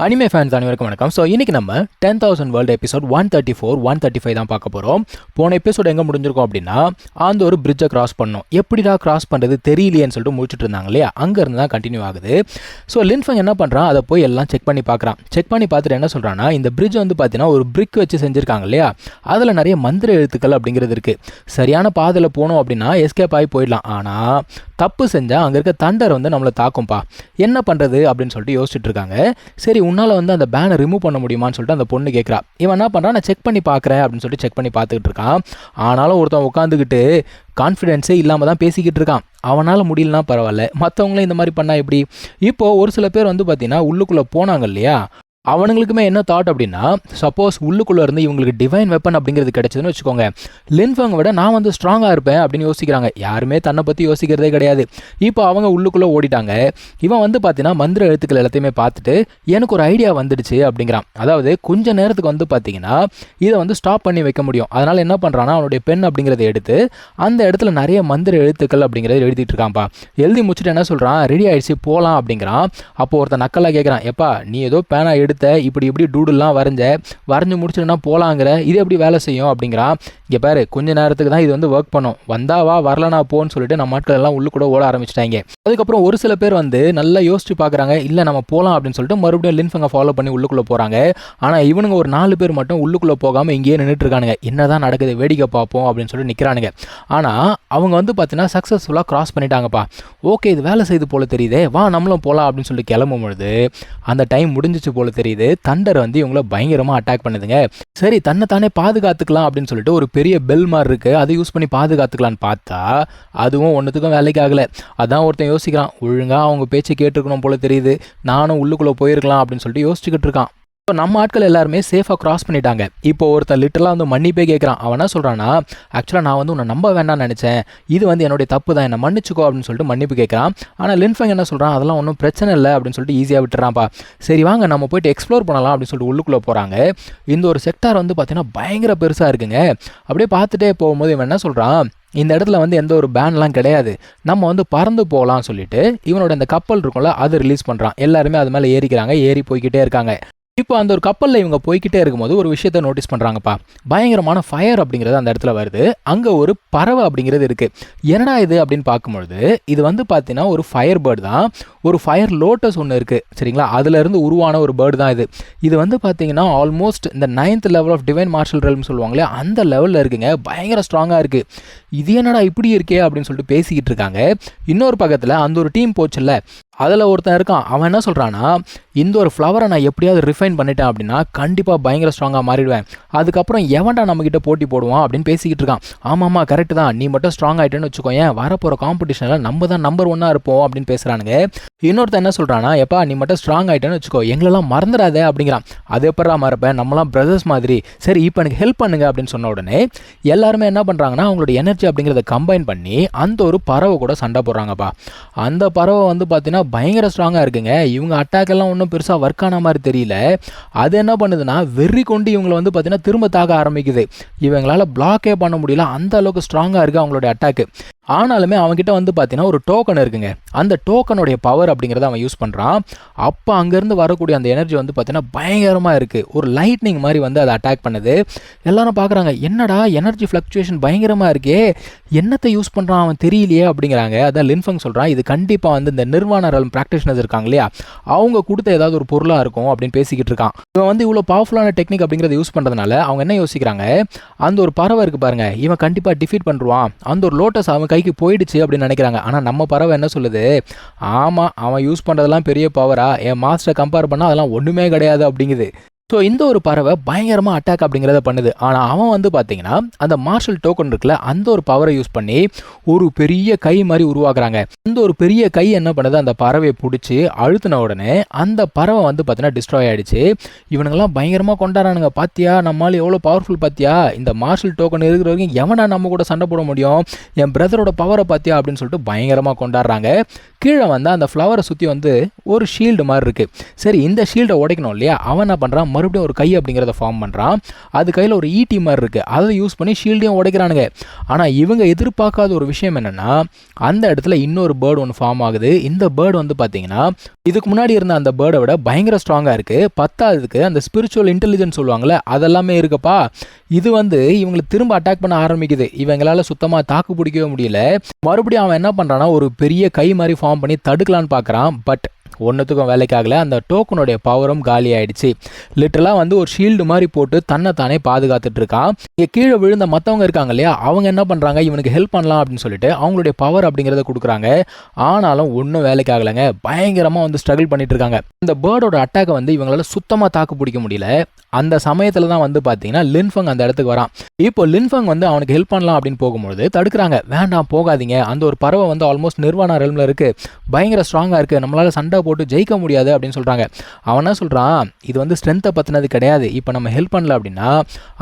Anime fans அனைவருக்கும் வணக்கம். So இன்றைக்கி நம்ம 10,000 வேர்ல்டு எபிசோட் 134, 135 தான் பார்க்க போகிறோம். போன எபிசோட் எங்கே முடிஞ்சிருக்கோம் அப்படின்னா, அந்த ஒரு பிரிட்ஜை கிராஸ் பண்ணோம். எப்படிடா கிராஸ் பண்ணுறது தெரியலையேன்னு சொல்லிட்டு முடிச்சுட்டு இருந்தாங்க இல்லையா, அங்கேருந்து தான் கண்டினியூ ஆகுது. ஸோ லின்ஃபங் என்ன பண்ணுறான், அதை போய் எல்லாம் செக் பண்ணி பார்க்குறான். செக் பண்ணி பார்த்துட்டு என்ன சொல்கிறான்னா, இந்த பிரிட்ஜ் வந்து பார்த்தீங்கன்னா ஒரு பிரிக் வச்சு செஞ்சுருக்காங்க இல்லையா, அதில் நிறைய மந்திர எழுத்துக்கள் அப்படிங்கிறது இருக்குது. சரியான பாதையில் போனோம் அப்படின்னா எஸ்கேப் ஆகி போயிடலாம். ஆனால் தப்பு செஞ்சால் அங்கே இருக்க தண்டர் வந்து நம்மளை தாக்கும்பா, என்ன பண்ணுறது அப்படின்னு சொல்லிட்டு யோசிச்சுட்டு இருக்காங்க. சரி, உன்னால் வந்து அந்த பேனை ரிமூவ் பண்ண முடியுமான்னு சொல்லிட்டு அந்த பொண்ணு கேட்குறா. இவன் என்ன பண்ணுறான், நான் செக் பண்ணி பார்க்குறேன் அப்படின்னு சொல்லிட்டு செக் பண்ணி பார்த்துக்கிட்டு இருக்கான். ஆனாலும் ஒருத்தன் உட்காந்துக்கிட்டு கான்ஃபிடென்ஸே இல்லாமல் தான் பேசிக்கிட்டு இருக்கான். அவனால் முடியலனா பரவாயில்ல, மற்றவங்களும் இந்த மாதிரி பண்ணால் எப்படி? இப்போது ஒரு சில பேர் வந்து பார்த்தீங்கன்னா உள்ளுக்குள்ளே போனாங்க இல்லையா, அவனுங்களுக்குமே என்ன தாட் அப்படின்னா, சப்போஸ் உள்ளுக்குள்ளே இருந்து இவங்களுக்கு டிவைன் வெப்பன் அப்படிங்கிறது கிடைச்சதுன்னு வச்சுக்கோங்க, லின்ஃபங் விட நான் வந்து ஸ்ட்ராங்காக இருப்பேன் அப்படின்னு யோசிக்கிறாங்க. யாருமே தன்னை பற்றி யோசிக்கிறதே கிடையாது. இப்போ அவங்க உள்ளுக்குள்ளே ஓடிட்டாங்க. இவன் வந்து பார்த்தீங்கன்னா மந்திர எழுத்துக்கள் எல்லாத்தையுமே பார்த்துட்டு எனக்கு ஒரு ஐடியா வந்துடுச்சு அப்படிங்கிறான். அதாவது கொஞ்ச நேரத்துக்கு வந்து பார்த்தீங்கன்னா இதை வந்து ஸ்டாப் பண்ணி வைக்க முடியும். அதனால் என்ன பண்ணுறான்னா, அவனுடைய பென் அப்படிங்கிறத எடுத்து அந்த இடத்துல நிறைய மந்திர எழுத்துக்கள் அப்படிங்கிறத எழுதிட்டு இருக்கான்ப்பா. எழுதி முடிச்சுட்டு என்ன சொல்கிறான், ரெடி ஆகிடுச்சு போகலாம் அப்படிங்கிறான். அப்போ ஒருத்தன் நக்கலாக கேட்குறான், எப்பா நீ ஏதோ பேனா எடுத்து இப்படி டூடுலாம் வரைஞ்சு முடிச்சுட்டுனா போலாங்கிற, இது எப்படி வேலை செய்யும் அப்படிங்கிறான். இங்கே பாரு, கொஞ்ச நேரத்துக்கு தான் இது வந்து ஒர்க் பண்ணும், வந்தாவா வரலனா போன்னு சொல்லிட்டு நம்ம ஆட்கள் எல்லாம் உள்ளு கூட ஓட ஆரம்பிச்சிட்டாங்க. அதுக்கப்புறம் ஒரு சில பேர் வந்து நல்லா யோசிச்சு பார்க்குறாங்க, இல்லை நம்ம போகலாம் அப்படின்னு சொல்லிட்டு மறுபடியும் லின்ஃபங்கை ஃபாலோ பண்ணி உள்ளுக்குள்ளே போகிறாங்க. ஆனால் இவனுங்க ஒரு 4 பேர் மட்டும் உள்ளுக்குள்ளே போகாமல் இங்கேயே நின்றுட்டு இருக்கானுங்க. என்னதான் நடக்குது வேடிக்கை பார்ப்போம் அப்படின்னு சொல்லிட்டு நிற்கிறானுங்க. ஆனால் அவங்க வந்து பார்த்தீங்கன்னா சக்ஸஸ்ஃபுல்லாக கிராஸ் பண்ணிட்டாங்கப்பா. ஓகே, இது வேலை செய்து போல தெரியுதே, வா நம்மளும் போகலாம் அப்படின்னு சொல்லிட்டு கிளம்பும் பொழுது அந்த டைம் முடிஞ்சிச்சு போல தெரியுது. தண்டர் வந்து இவங்கள பயங்கரமாக அட்டாக் பண்ணுதுங்க. சரி, தன்னை தானே பாதுகாத்துக்கலாம் அப்படின்னு சொல்லிட்டு ஒரு பெரிய பெல் மாதிரி இருக்கு, அதை யூஸ் பண்ணி பாதுகாத்துக்கலான்னு பார்த்தா அதுவும் ஒன்றுத்துக்கும் வேலைக்கு ஆகலை. அதான் ஒருத்தன் யோசிக்கிறான், ஒழுங்காக அவங்க பேச்சு கேட்டுருக்கணும் போல தெரியுது, நானும் உள்ளுக்குள்ளே போயிருக்கலாம் அப்படின்னு சொல்லிட்டு யோசிச்சுக்கிட்டு இருக்கான். இப்போ நம்ம ஆட்கள் எல்லாருமே சேஃபாக கிராஸ் பண்ணிட்டாங்க. இப்போ ஒருத்தன் லிட்டரலாக வந்து மன்னிப்பே கேட்குறான். அவன் என்ன சொல்கிறான்னா, ஆக்சுவலாக நான் வந்து உன்னை நம்ப வேண்டாம்னு நினச்சேன், இது வந்து என்னுடைய தப்பு தான், என்னை மன்னிச்சுக்கோ அப்படின்னு சொல்லிட்டு மன்னிப்பு கேட்குறான். ஆனால் லின்ஃபங் என்ன சொல்கிறான், அதெல்லாம் ஒன்றும் பிரச்சனை இல்லை அப்படின்னு சொல்லிட்டு ஈஸியாக விட்டுறான்ப்பா. சரி வாங்க நம்ம போய்ட்டு எக்ஸ்ப்ளோர் பண்ணலாம் அப்படின்னு சொல்லிட்டு உள்ளுக்குள்ளே போகிறாங்க. இந்த ஒரு செக்டார் வந்து பார்த்தீங்கன்னா பயங்கர பெருசாக இருக்குங்க. அப்படியே பார்த்துட்டே போகும்போது இவன் என்ன சொல்கிறான், இந்த இடத்துல வந்து எந்த ஒரு பேன்லாம் கிடையாது, நம்ம வந்து பறந்து போகலாம்னு சொல்லிட்டு இவனோட இந்த கப்பல் இருக்கும்ல அதை ரிலீஸ் பண்ணுறான். எல்லாருமே அது மேலே ஏறிக்கிறாங்க, ஏறி போய்கிட்டே இருக்காங்க. இப்போ அந்த ஒரு கப்பலில் இவங்க போய்கிட்டே இருக்கும்போது ஒரு விஷயத்தை நோட்டீஸ் பண்ணுறாங்கப்பா. பயங்கரமான ஃபயர் அப்படிங்கிறது அந்த இடத்துல வருது. அங்கே ஒரு பறவை அப்படிங்கிறது இருக்குது. என்னடா இது அப்படின்னு பார்க்கும்பொழுது இது வந்து பார்த்தீங்கன்னா ஒரு ஃபயர் பேர்டு தான். ஒரு ஃபயர் லோட்டஸ் ஒன்று இருக்குது சரிங்களா, அதுலேருந்து உருவான ஒரு பேர்டு தான் இது. இது வந்து பார்த்தீங்கன்னா ஆல்மோஸ்ட் இந்த 9th level of divine martial realm சொல்லுவாங்களே, அந்த லெவலில் இருக்குங்க. பயங்கர ஸ்ட்ராங்காக இருக்குது. இது என்னடா இப்படி இருக்கே அப்படின்னு சொல்லிட்டு பேசிக்கிட்டு இருக்காங்க. இன்னொரு பக்கத்தில் அந்த ஒரு டீம் போச்சுல்ல, அதில் ஒருத்தன் இருக்கான். அவன் என்ன சொல்கிறான்னா, இந்த ஒரு ஃப்ளவரை நான் எப்படியாவது ரிஃபைன் பண்ணிட்டேன் அப்படின்னா கண்டிப்பாக பயங்கர ஸ்ட்ராங்காக மாறிடுவேன், அதுக்கப்புறம் எவன்டா நம்மக்கிட்ட போட்டி போடுவான் அப்படின்னு பேசிக்கிட்டு இருக்கான். ஆமாம்மா கரெக்டு தான், நீ மட்டும் ஸ்ட்ராங் ஆகிட்டேன்னு வச்சுக்கோயேன், வரப்போகிற காம்படிஷனில் நம்ம தான் நம்பர் 1 இருப்போம் அப்படின்னு பேசுகிறானுங்க. இன்னொருத்தன் என்ன சொல்கிறான்னா, எப்பா நீ மட்டும் ஸ்ட்ராங் ஆகிட்டேன்னு வச்சுக்கோ, எங்களெல்லாம் மறந்துடாதே அப்படிங்கிறான். அது எப்படா மறப்பேன், நம்மளாம் பிரதர்ஸ் மாதிரி, சரி இப்போ எனக்கு ஹெல்ப் பண்ணுங்க அப்படின்னு சொன்ன உடனே எல்லாருமே என்ன பண்ணுறாங்கன்னா அவங்களோட எனர்ஜி அப்படிங்கிறத கம்பைன் பண்ணி அந்த ஒரு பறவை கூட சண்டை போடுறாங்கப்பா. அந்த பறவை வந்து பார்த்தீங்கன்னா பயங்கர ஸ்ட்ராங்காக இருக்குங்க. இவங்க அட்டாக் எல்லாம் ஒன்றும் பெருசாக ஒர்க் ஆன மாதிரி தெரியல. அது என்ன பண்ணுதுன்னா வெறி கொண்டு இவங்களை வந்து பார்த்தீங்கன்னா திரும்ப தாக்க ஆரம்பிக்குது. இவங்களால பிளாக்கே பண்ண முடியல, அந்த அளவுக்கு ஸ்ட்ராங்காக இருக்குது அவங்களோட அட்டாக்கு. ஆனாலுமே அவன்கிட்ட வந்து பார்த்தீங்கன்னா ஒரு டோக்கன் இருக்குங்க. அந்த டோக்கனுடைய பவர் அப்படிங்கிறத அவன் யூஸ் பண்ணுறான். அப்போ அங்கேருந்து வரக்கூடிய அந்த எனர்ஜி வந்து பார்த்தீங்கன்னா பயங்கரமாக இருக்குது. ஒரு லைட்னிங் மாதிரி வந்து அதை அட்டாக் பண்ணுது. எல்லாரும் பார்க்குறாங்க, என்னடா எனர்ஜி ஃப்ளக்சுவேஷன் பயங்கரமாக இருக்கே, என்னத்தை யூஸ் பண்ணுறான் அவன் தெரியலையே அப்படிங்கிறாங்க. அதான் லின்ஃபங் சொல்கிறான், இது கண்டிப்பாக வந்து இந்த நிர்வாண ரெல்ம் ப்ராக்டிஷனர்ஸ் இருக்காங்க இல்லையா, அவங்க கொடுத்த ஏதாவது ஒரு பொருளாக இருக்கும் அப்படின்னு பேசிக்கிட்டு இருக்கான். இவன் வந்து இவ்வளோ பவர்ஃபுல்லான டெக்னிக் அப்படிங்கிறத யூஸ் பண்ணுறதுனால அவங்க என்ன யோசிக்கிறாங்க, அந்த ஒரு பறவை இருக்குது பாருங்க, இவன் கண்டிப்பாக டிஃபீட் பண்ணுவான், அந்த ஒரு லோட்டஸ் அவன் கைக்கு போயிடுச்சு அப்படின்னு நினைக்கிறாங்க. ஆனால் நம்ம பறவை என்ன சொல்லுது, ஆமாம் அவன் யூஸ் பண்ணுறதெல்லாம் பெரிய பவரா, என் மாஸ்டரை கம்பேர் பண்ணால் அதெல்லாம் ஒன்றுமே கிடையாது அப்படிங்குது. ஸோ இந்த ஒரு பறவை பயங்கரமாக அட்டாக் அப்படிங்கிறத பண்ணுது. ஆனால் அவன் வந்து பார்த்தீங்கன்னா அந்த மார்ஷல் டோக்கன் இருக்குல்ல, அந்த ஒரு பவரை யூஸ் பண்ணி ஒரு பெரிய கை மாதிரி உருவாக்குறாங்க. அந்த ஒரு பெரிய கை என்ன பண்ணுது, அந்த பறவையை பிடிச்சி அழுத்தின உடனே அந்த பறவை வந்து பார்த்தீங்கன்னா டிஸ்ட்ராய் ஆகிடுச்சு. இவனுங்கெல்லாம் பயங்கரமாக கொண்டாடுறானுங்க, பாத்தியா நம்மளால எவ்வளோ பவர்ஃபுல் பாத்தியா, இந்த மார்ஷல் டோக்கன் இருக்கிற வரைக்கும் எவனா நம்ம கூட சண்டை போட முடியும், என் பிரதரோட பவரை பாத்தியா அப்படின்னு சொல்லிட்டு பயங்கரமாக கொண்டாடுறாங்க. கீழே வந்து அந்த ஃப்ளவரை சுற்றி வந்து ஒரு ஷீல்டு மாதிரி இருக்குது. சரி, இந்த ஷீல்டை உடைக்கணும் இல்லையா, அவன் என்ன பண்ணுறான், மறுபடியும் ஒரு கை அப்படிங்கிறத ஃபார்ம் பண்ணுறான். அது கையில் ஒரு ஈட்டி மாதிரி இருக்குது, அதை யூஸ் பண்ணி ஷீல்டையும் உடைக்கிறானுங்க. ஆனால் இவங்க எதிர்பார்க்காத ஒரு விஷயம் என்னென்னா, அந்த இடத்துல இன்னொரு பேர்டு ஒன்று ஃபார்ம் ஆகுது. இந்த பேர்டு வந்து பார்த்தீங்கன்னா இதுக்கு முன்னாடி இருந்த அந்த பேர்டை விட பயங்கர ஸ்ட்ராங்காக இருக்குது. பத்தாவதுக்கு அந்த ஸ்பிரிச்சுவல் இன்டெலிஜென்ஸ் சொல்லுவாங்கள்ல, அதெல்லாமே இருக்குப்பா. இது வந்து இவங்களை திரும்ப அட்டாக் பண்ண ஆரம்பிக்குது. இவங்களால சுத்தமாக தாக்கு பிடிக்கவே முடியல. மறுபடியும் அவன் என்ன பண்ணுறான்னா ஒரு பெரிய கை மாதிரி ஃபார்ம் பண்ணி தடுக்கலான்னு பார்க்குறான். பட் ஒன்றுத்துக்கும் வேலைக்காகல. அந்த டோக்கனுடைய பவரும் காலி ஆயிடுச்சு. லிட்டரலாக வந்து ஒரு ஷீல்டு மாதிரி போட்டு தன்னை தானே பாதுகாத்துட்டு இருக்கான். இங்கே கீழே விழுந்த மற்றவங்க இருக்காங்க இல்லையா, அவங்க என்ன பண்ணுறாங்க, இவனுக்கு ஹெல்ப் பண்ணலாம் அப்படின்னு சொல்லிட்டு அவங்களுடைய பவர் அப்படிங்கிறத கொடுக்குறாங்க. ஆனாலும் ஒன்றும் வேலைக்காகலைங்க. பயங்கரமாக வந்து ஸ்ட்ரகிள் பண்ணிட்டு இருக்காங்க. இந்த பேர்டோட அட்டாக்கை வந்து இவங்களால சுத்தமாக தாக்கு பிடிக்க முடியல. அந்த சமயத்தில் தான் வந்து பார்த்தீங்கன்னா லின்ஃபங் அந்த இடத்துக்கு வரான். இப்போ லின்ஃபங் வந்து அவனுக்கு ஹெல்ப் பண்ணலாம் அப்படின்னு போகும்போது தடுக்கிறாங்க. வேண்டாம், போகாதீங்க, அந்த ஒரு பறவை வந்து ஆல்மோஸ்ட் நிர்வாண ரெல்மில் இருக்குது, பயங்கர ஸ்ட்ராங்காக இருக்குது, நம்மளால் சண்டை போட்டு ஜெயிக்க முடியாது அப்படின்னு சொல்கிறாங்க. அவன் என்ன சொல்கிறான், இது வந்து ஸ்ட்ரென்த்தை பற்றினது கிடையாது. இப்போ நம்ம ஹெல்ப் பண்ணல அப்படின்னா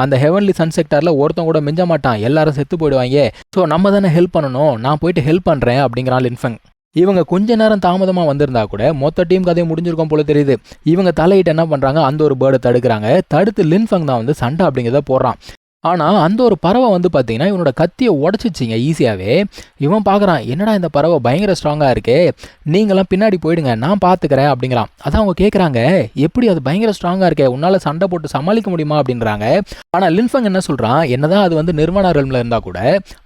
அந்த ஹெவன்லி சன் செக்டாரில் ஒருத்தன் கூட மிஞ்ச மாட்டான், எல்லாரும் செத்து போயிடுவாங்க. ஸோ நம்ம தானே ஹெல்ப் பண்ணணும், நான் போயிட்டு ஹெல்ப் பண்ணுறேன் அப்படிங்கிறான் லின்ஃபங். இவங்க கொஞ்ச நேரம் தாமதமாக வந்திருந்தா கூட மொத்த டீம் கதையை முடிஞ்சிருக்கும் போல தெரியுது. இவங்க தலையிட்டு என்ன பண்ணுறாங்க, அந்த ஒரு பேர்டை தடுக்கிறாங்க. தடுத்து லின்ஃபங் தான் வந்து சண்டை அப்படிங்கிறத போடுறான். ஆனால் அந்த ஒரு பறவை வந்து பார்த்தீங்கன்னா இவனோட கத்தியை உடச்சிச்சிங்க ஈஸியாகவே. இவன் பார்க்குறான், என்னடா இந்த பறவை பயங்கர ஸ்ட்ராங்காக இருக்கே, நீங்களாம் பின்னாடி போயிடுங்க, நான் பார்த்துக்கிறேன் அப்படிங்கிறான். அதான் அவங்க கேட்குறாங்க, எப்படி அது பயங்கர ஸ்ட்ராங்காக இருக்கே, உன்னால் சண்டை போட்டு சமாளிக்க முடியுமா அப்படின்றாங்க. ஆனால் லின்ஃபங் என்ன சொல்கிறான், என்னதான் அது வந்து நிர்வாண ரெல்மில் இருந்தால் கூட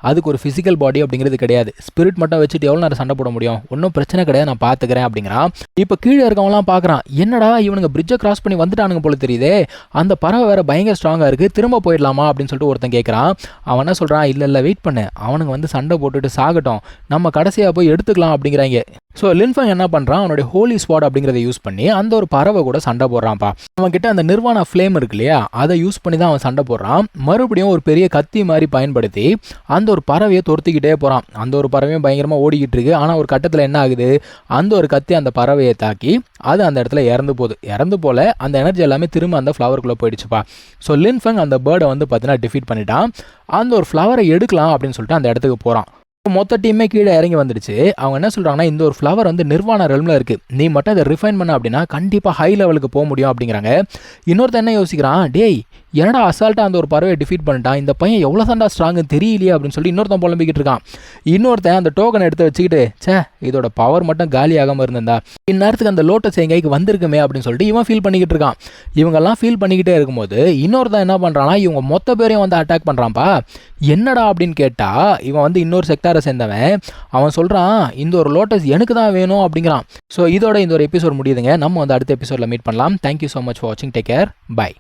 அதுக்கு ஒரு ஃபிசிக்கல் பாடி அப்படிங்கிறது கிடையாது. ஸ்பிரிட் மட்டும் வச்சுட்டு எவ்வளோ நேரம் சண்டை போட முடியும், ஒன்றும் பிரச்சனை கிடையாது, நான் பார்த்துக்கிறேன் அப்படிங்கிறான். இப்போ கீழே இருக்கவங்களாம் பார்க்குறான், என்னடா இவனுங்க பிரிட்ஜை கிராஸ் பண்ணி வந்துட்டானுங்க போல தெரியுதே, அந்த பறவை வேற பயங்கர ஸ்ட்ராங்காக இருக்குது, திரும்ப போயிடலாமா அப்படின்னு சொல்லிட்டு ஒருத்தன் கேட்குறான். அவன் என்ன சொல்கிறான், இல்லை வெயிட் பண்ணு, அவனுங்க வந்து சண்டை போட்டுட்டு சாகட்டும், நம்ம கடைசியாக போய் எடுத்துக்கலாம் அப்படிங்கிறாங்க. ஸோ லின்ஃபங் என்ன பண்ணுறான், அவனுடைய ஹோலி ஸ்பாட் அப்படிங்கிறத யூஸ் பண்ணி அந்த ஒரு பறவை கூட சண்டை போடுறான்ப்பா. அவன் கிட்ட அந்த நிர்வாண ஃப்ளேம் இருக்கு இல்லையா, அதை யூஸ் பண்ணி தான் அவன் சண்டை போடுறான். மறுபடியும் ஒரு பெரிய கத்தி மாதிரி பயன்படுத்தி அந்த ஒரு பறவையை துரத்திக்கிட்டே போகிறான். அந்த ஒரு பறவையும் பயங்கரமாக ஓடிக்கிட்டு இருக்கு. ஆனால் ஒரு கட்டத்தில் என்ன ஆகுது, அந்த ஒரு கத்தி அந்த பறவையை தாக்கி அது அந்த இடத்துல இறந்து போகுது. இறந்து போல அந்த எனர்ஜி எல்லாமே திரும்ப அந்த ஃப்ளவருக்குள்ளே போயிடுச்சுப்பா. ஸோ லின்ஃபங் அந்த பேர்டை வந்து பார்த்தீங்கன்னா டிஃபீட் பண்ணிட்டான். அந்த ஒரு ஃப்ளவரை எடுக்கலாம் அப்படின்னு சொல்லிட்டு அந்த இடத்துக்கு போகிறான். மொத்த டீமே கீழே இறங்கி வந்துடுச்சு. அவங்க என்ன சொல்கிறாங்கன்னா, இந்த ஒரு ஃப்ளவர் வந்து நிர்வாண ரெல்மில் இருக்குது, நீ மட்டும் அதை ரிஃபைன் பண்ண அப்படின்னா கண்டிப்பாக ஹை லெவலுக்கு போக முடியும் அப்படிங்கிறாங்க. இன்னொருத்தன் என்ன யோசிக்கிறான், டேய் என்னடா அசால்ட்டாக அந்த ஒரு பறவையை டிஃபீட் பண்ணிட்டான், இந்த பையன் எவ்வளோ தாண்டா ஸ்ட்ராங்குன்னு தெரியலையே அப்படின்னு சொல்லி இன்னொருத்தன் புலம்பிக்கிட்டு இருக்கான். இன்னொருத்தன் அந்த டோக்கனை எடுத்து வச்சுக்கிட்டு, இதோட பவர் மட்டும் காலி ஆகாமல் இருந்திருந்தா இந்நேரத்துக்கு அந்த லோட்டஸ் எங்கைக்கு வந்திருக்குமே அப்படின்னு சொல்லிட்டு இவன் ஃபீல் பண்ணிக்கிட்டு இருக்கான். இவங்கெல்லாம் ஃபீல் பண்ணிக்கிட்டே இருக்கும்போது இன்னொருத்தன் என்ன பண்ணுறான்னா, இவங்க மொத்த பேரையும் வந்து அட்டாக் பண்ணுறான்ப்பா. என்னடா அப்படின்னு கேட்டால் இவன் வந்து இன்னொரு செக்டாரை சேர்ந்தவன். அவன் சொல்கிறான், இந்த ஒரு லோட்டஸ் எனக்கு தான் வேணும் அப்படிங்கிறான். ஸோ இதோட இந்த ஒரு எபிசோட் முடியுதுங்க. நம்ம வந்து அடுத்த எபிசோடில் மீட் பண்ணலாம். தேங்க்யூ ஸோ மச் ஃபார் வாட்சிங். Take care. பை.